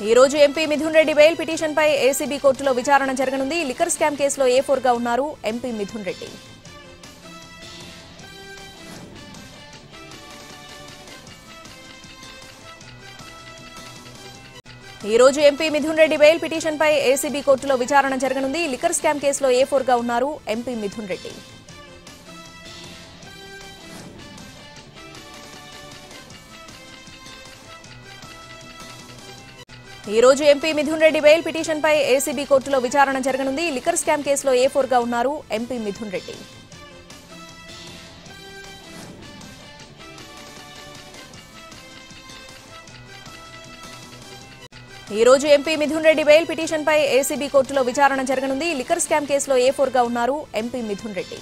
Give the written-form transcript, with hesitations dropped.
ఈ రోజు MP Mithun Reddy bail petition పై ఏసీబీ కోర్టులో విచారణ జరగనుంది. లిక్కర్ స్కామ్ కేసులో A4 గా ఉన్నారు ఎంపీ మిథున్ రెడ్డి. ఈ రోజు MP Mithun Reddy bail petition పై ఏసీబీ కోర్టులో విచారణ జరగనుంది. లిక్కర్ స్కామ్ కేసులో A4 గా ఉన్నారు ఎంపీ మిథున్ రెడ్డి. ఈ రోజు MP Mithun Reddy bail petition పై ఏసీబీ కోర్టులో విచారణ జరగనుంది. లిక్కర్ స్కామ్ కేసులో A4 గా ఉన్నారు ఎంపీ మిథున్ రెడ్డి. ఈ రోజు MP Mithun Reddy bail petition పై ఏసీబీ కోర్టులో విచారణ జరగనుంది. లిక్కర్ స్కామ్ కేసులో A4 గా ఉన్నారు ఎంపీ మిథున్ రెడ్డి.